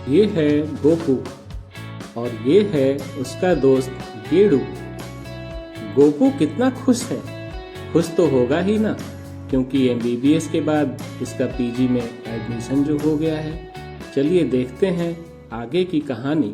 ये है गोपू और ये है उसका दोस्त गेडू। गोपू कितना खुश है। खुश तो होगा ही ना, क्योंकि एमबीबीएस के बाद इसका पीजी में एडमिशन जो हो गया है। चलिए देखते हैं आगे की कहानी।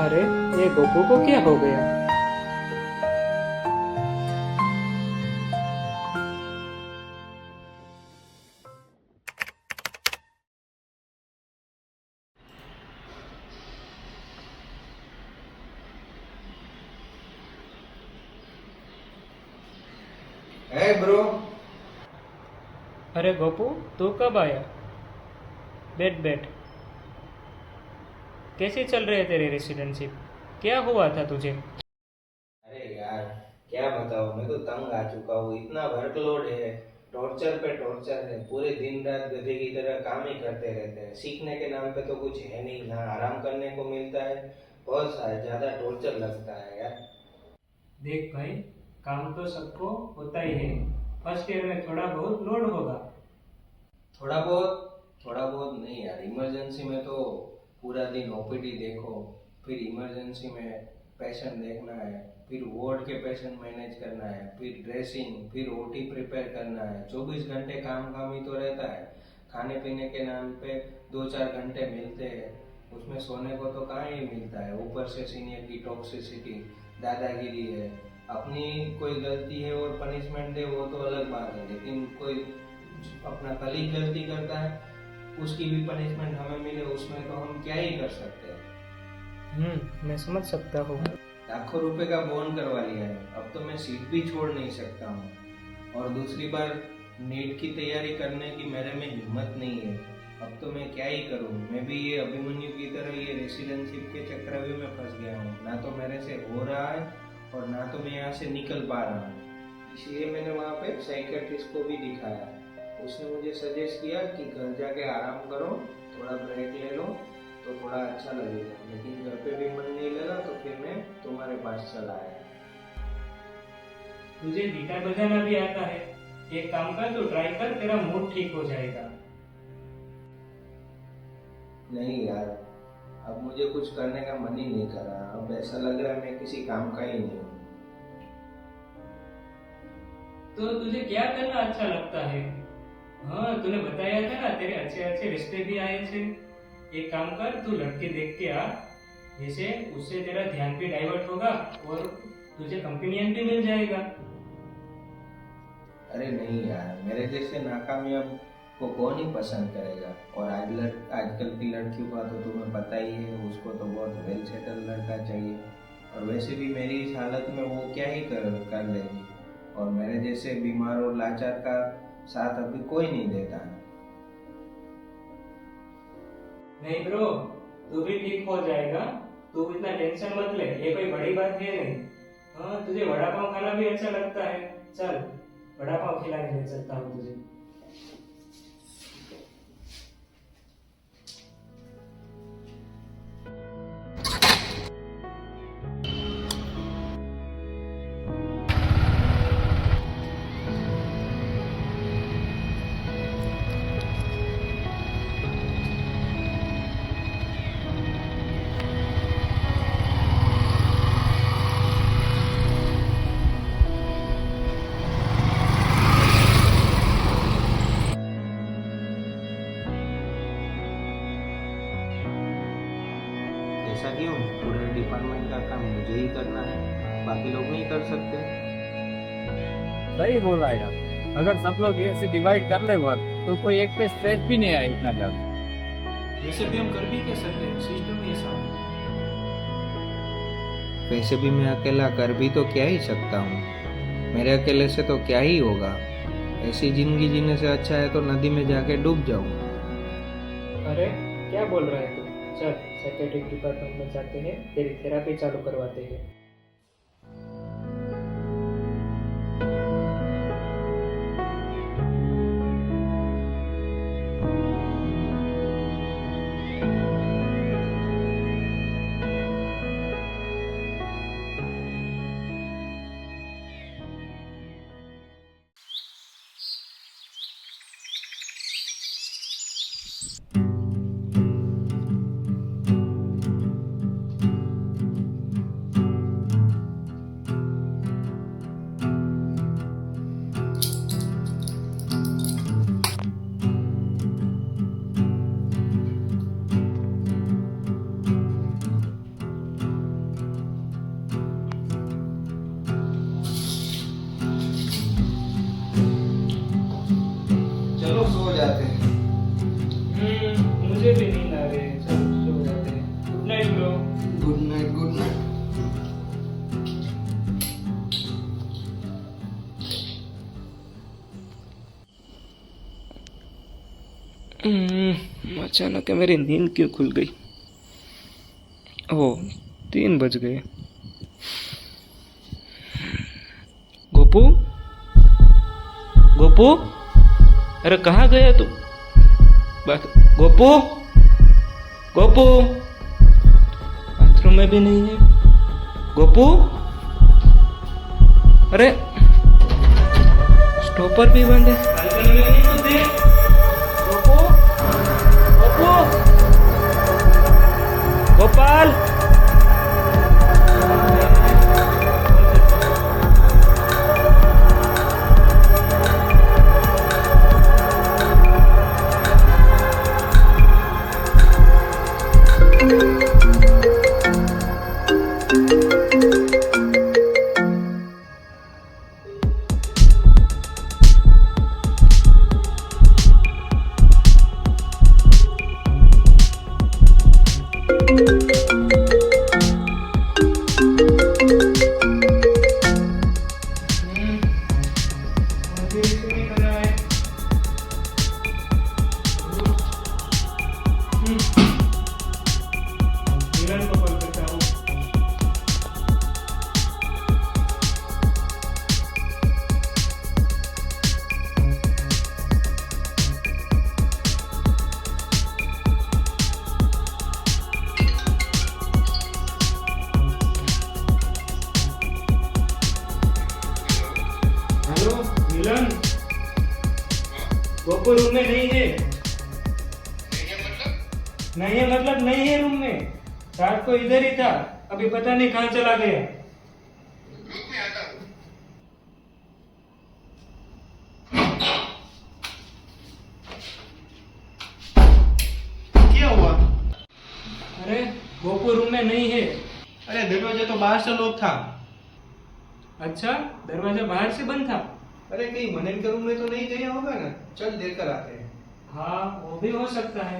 अरे ये गोपू को क्या हो गया? है ब्रो। अरे गोपू, तू कब आया? बैठ बैठ। कैसे चल रहे तेरे रेसिडेंशिप? क्या हुआ था तुझे? अरे यार, क्या बताऊं, मैं तो तंग आ चुका हूँ। इतना वर्कलोड है, टॉर्चर पे टॉर्चर है। पूरे दिन रात गधे की तरह काम ही करते रहते हैं। सीखने के नाम पे तो कुछ है नहीं, ना आराम करने को मिलता है। बहुत ज्यादा टॉर्चर लगता है यार। देख भाई, काम तो सबको होता ही है। फर्स्ट ईयर में थोड़ा बहुत लोड होगा। थोड़ा बहुत नहीं यार। इमरजेंसी में तो पूरा दिन ओपीडी देखो, फिर इमरजेंसी में पेशेंट देखना है, फिर वार्ड के पेशेंट मैनेज करना है, फिर ड्रेसिंग, फिर ओटी प्रिपेयर करना है। 24 घंटे काम ही तो रहता है। खाने पीने के नाम पे 2-4 घंटे मिलते हैं, उसमें सोने को तो कहाँ ही मिलता है। ऊपर से सीनियर की टॉक्सिसिटी, दादागिरी है। अपनी कोई गलती है और पनिशमेंट दे वो तो अलग बात है, लेकिन कोई अपना कलीग गलती करता है, उसकी भी पनिशमेंट हमें मिले, उसमें तो हम क्या ही कर सकते हैं। मैं समझ सकता हूँ। लाखों रुपए का बोन करवा लिया है, अब तो मैं सीट भी छोड़ नहीं सकता हूँ। और दूसरी बार नीट की तैयारी करने की मेरे में हिम्मत नहीं है। अब तो मैं क्या ही करूँ। मैं भी ये अभिमन्यु की तरह ये रेसिडेंशिप के चक्रव्यूह में फंस गया हूँ। ना तो मेरे से हो रहा है और ना तो मैं यहाँ से निकल पा रहा हूँ। इसलिए मैंने वहाँ पे साइकेट्रिस्ट को भी दिखाया। उसने मुझे सजेस्ट किया कि घर जाके आराम करो, थोड़ा ब्रेक ले लो तो थोड़ा अच्छा लगेगा। लेकिन घर पे भी मन नहीं लगा तो फिर मैं तुम्हारे पास चला आया। तुझे गिटार बजाना भी आता है? एक काम कर, तो ट्राई कर, तेरा मूड ठीक हो जाएगा। नहीं यार, अब मुझे कुछ करने का मन ही नहीं कर रहा। अब ऐसा लग रहा है मैं किसी काम का ही नहीं हूँ। तो तुझे क्या करना अच्छा लगता है? हाँ, तूने बताया था ना तेरे अच्छे अच्छे रिश्ते भी आए थे। एक काम कर, तू लड़के देख के आ, जैसे उससे तेरा ध्यान भी डाइवर्ट होगा और तुझे कंपेनियन भी मिल जाएगा। अरे नहीं यार, मेरे जैसे नाकामयाब को कौन ही पसंद करेगा। और आजकल की लड़कियों का तो तुम्हें पता ही है, उसको तो बहुत वेल सेटल लड़का चाहिए। और वैसे भी मेरी इस हालत में वो क्या ही कर लेगी। और मेरे जैसे बीमार और लाचार का साथ अभी कोई नहीं देता है। नहीं ब्रो, तू भी ठीक हो जाएगा। तू इतना टेंशन मत ले, ये कोई बड़ी बात है नहीं। हाँ, तुझे वड़ा पाव खाना भी अच्छा लगता है। चल, वड़ा पाव खिलाने ले सकता हूँ तुझे। ऐसा क्यों? पूरे डिपार्टमेंट का काम मुझे ही करना है, बाकी लोग नहीं कर सकते? सही बोला यार, अगर सब लोग ऐसे डिवाइड कर ले वर्क तो कोई एक पे स्ट्रेस भी नहीं आए इतना ज्यादा। वैसे भी हम कर भी क्या सकते हैं, सिस्टम ही ऐसा है। वैसे भी मैं अकेला कर भी तो क्या ही सकता हूँ, मेरे अकेले से तो क्या ही होगा। ऐसी जिंदगी जीने से अच्छा है तो नदी में जाके डूब जाऊं। अरे क्या बोल रहा है तू? चल साइकेट्रिक डिपार्टमेंट में जाते हैं, तेरी थेरेपी चालू करवाते हैं। चलो सो जाते हैं। मुझे भी नींद आ रही है, चल सो जाते हैं। Good night bro. Good night, good night. अचानक मेरी नींद क्यों खुल गई? ओह 3 बज गए। गोपू, गोपू, अरे कहाँ गया तू? गोपू, गोपू, बाथरूम में भी नहीं है। गोपू, अरे स्टॉपर भी बंद है। गोपू, गोपू, गोपाल। गोपू रूम में नहीं है। नहीं है मतलब नहीं है रूम में। रात को इधर ही था, अभी पता नहीं कहाँ चला गया। क्या हुआ? अरे गोपू रूम में नहीं है। अरे दरवाजा तो बाहर से लॉक था। अच्छा, दरवाजा बाहर से बंद था। अरे कहीं मनन के रूम में तो नहीं गया होगा ना? चल देख कर आते हैं। हाँ वो भी हो सकता है।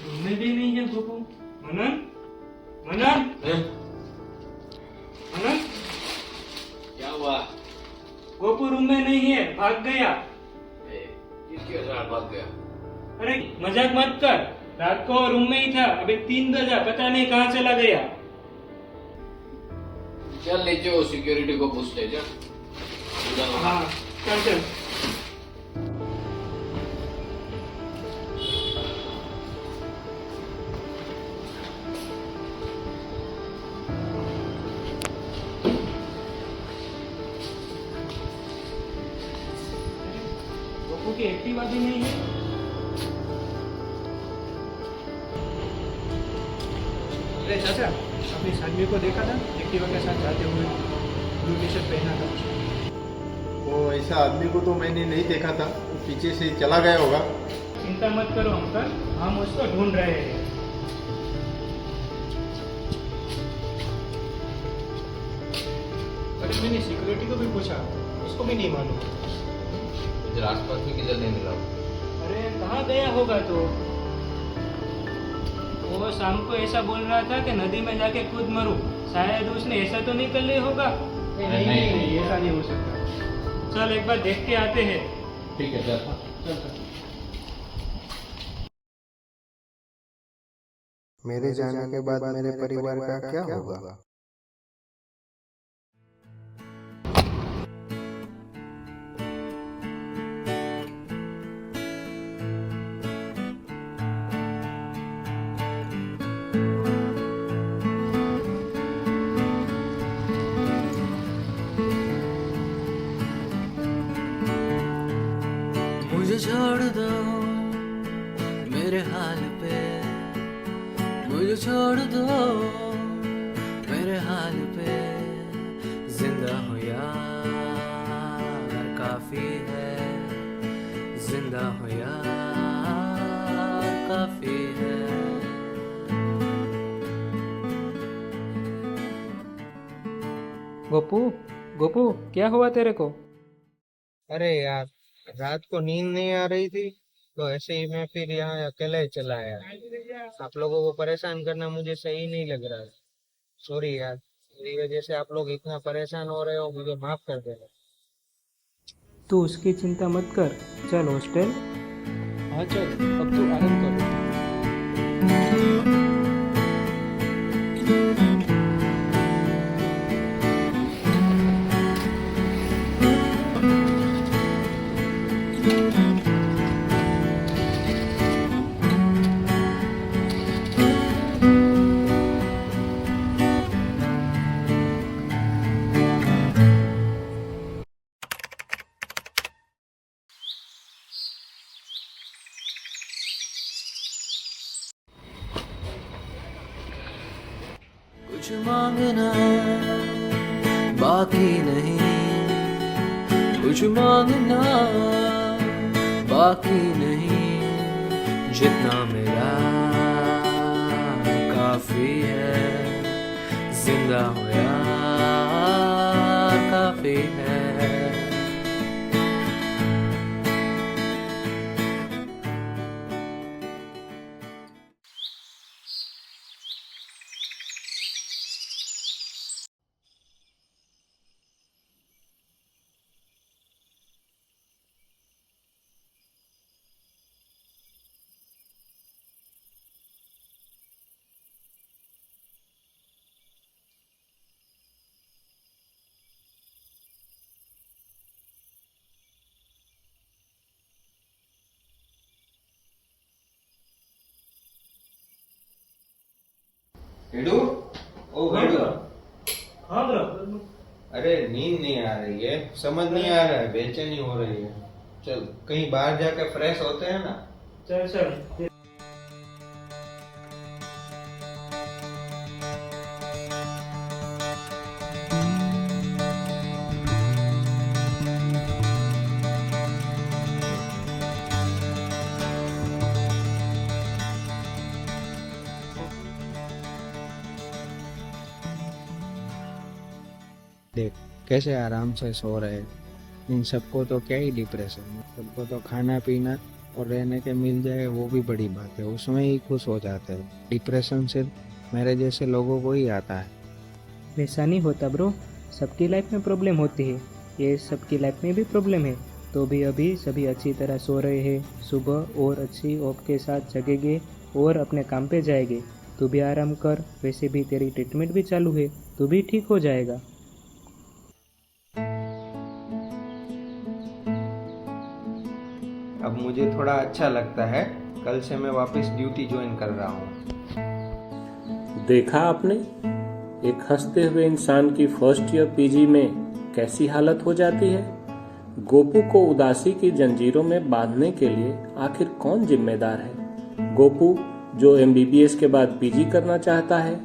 रूम में भी नहीं है गोपू। मनन, मनन, मनन, क्या हुआ? गोपू रूम में नहीं है, भाग गया। किसके साथ भाग गया? अरे मजाक मत कर, रात को रूम में ही था, अभी 3 बजा, पता नहीं कहाँ चला गया। चल नीचे वो सिक्योरिटी को पूछ ले। चल हाँ चल चल। गोपू की एक्टिवा भी नहीं है। अरे चाचा, अपनी सानवी को देखा था एक्टिवा के साथ जाते हुए? ब्लू टी शर्ट पहना था। वो ऐसा आदमी को तो मैंने नहीं देखा था, वो पीछे से चला गया होगा। चिंता मत करो अंकल, हम उसको ढूंढ रहे हैं। अरे मैंने सिक्योरिटी को भी पूछा, उसको भी नहीं मालूम। इधर आसपास में किधर नहीं मिला। अरे कहाँ गया होगा तो? वो शाम को ऐसा बोल रहा था कि नदी में जाके खुद मरूं। शायद उसने ऐसा तो नहीं कर लिया होगा। नहीं, ऐसा नहीं हो सकता। चल एक बार देख के आते हैं। ठीक है चल। मेरे जाने के बाद मेरे परिवार का क्या होगा? मुझे छोड़ दो मेरे हाल पे, मुझे छोड़ दो मेरे हाल पे, जिंदा हो यार काफी है, जिंदा हो यार काफी है। गोपू, गोपू क्या हुआ तेरे को? अरे यार, रात को नींद नहीं आ रही थी, तो ऐसे ही मैं फिर यहाँ अकेले ही चला आया। आप लोगों को परेशान करना मुझे सही नहीं लग रहा है। सॉरी यार, मेरी वजह से आप लोग इतना परेशान हो रहे हो, मुझे माफ कर देना। तू उसकी चिंता मत कर, चल हॉस्टल। हाँ चल, अब तू आराम कर। कुछ मांगना बाकी नहीं, कुछ मांगना बाकी नहीं, जितना मेरा काफी है, जिंदा हो यार काफी है। हेडू, ओ हेडू, हाँ ब्रो। अरे नींद नहीं आ रही है, समझ नहीं आ रहा है, बेचैनी हो रही है। चल कहीं बाहर जाके फ्रेश होते हैं ना। चल चल। देख कैसे आराम से सो रहे हैं। इन सबको तो क्या ही डिप्रेशन है, सबको तो खाना पीना और रहने के मिल जाए वो भी बड़ी बात है, उसमें ही खुश हो जाते हैं। डिप्रेशन सिर्फ मेरे जैसे लोगों को ही आता है। वैसा नहीं होता ब्रो, सबकी लाइफ में प्रॉब्लम होती है, ये सबकी लाइफ में भी प्रॉब्लम है। तो भी अभी सभी अच्छी तरह सो रहे हैं, सुबह और अच्छी ऑफ के साथ जगेंगे और अपने काम पे जाएंगे। तू भी आराम कर, वैसे भी तेरी ट्रीटमेंट भी चालू है, तू भी ठीक हो जाएगा। अब मुझे थोड़ा अच्छा लगता है, कल से मैं वापस ड्यूटी ज्वाइन कर रहा हूँ। देखा आपने, एक हंसते हुए इंसान की फर्स्ट ईयर पीजी में कैसी हालत हो जाती है। गोपू को उदासी की जंजीरों में बांधने के लिए आखिर कौन जिम्मेदार है? गोपू जो एमबीबीएस के बाद पीजी करना चाहता है,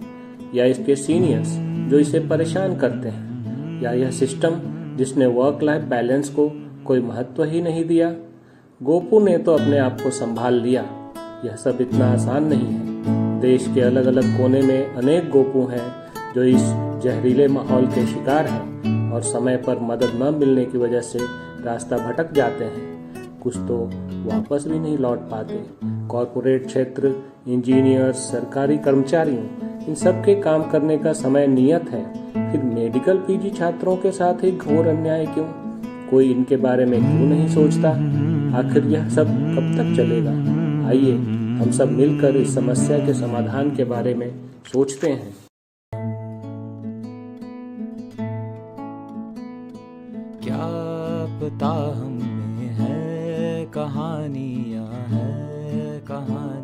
या इसके सीनियर्स जो इसे परेशान करते हैं, या यह सिस्टम जिसने वर्क लाइफ बैलेंस को कोई महत्व ही नहीं दिया। गोपू ने तो अपने आप को संभाल लिया। यह सब इतना आसान नहीं है। देश के अलग अलग कोने में अनेक गोपू हैं जो इस जहरीले माहौल के शिकार हैं और समय पर मदद न मिलने की वजह से रास्ता भटक जाते हैं। कुछ तो वापस भी नहीं लौट पाते। कॉरपोरेट क्षेत्र, इंजीनियर्स, सरकारी कर्मचारियों, इन सब के काम करने का समय नियत है। फिर मेडिकल पीजी छात्रों के साथ ही घोर अन्याय क्यों? कोई इनके बारे में क्यों नहीं सोचता? आखिर यह सब कब तक चलेगा? आइए हम सब मिलकर इस समस्या के समाधान के बारे में सोचते हैं। क्या पता हम में है कहानियां, है कहानी।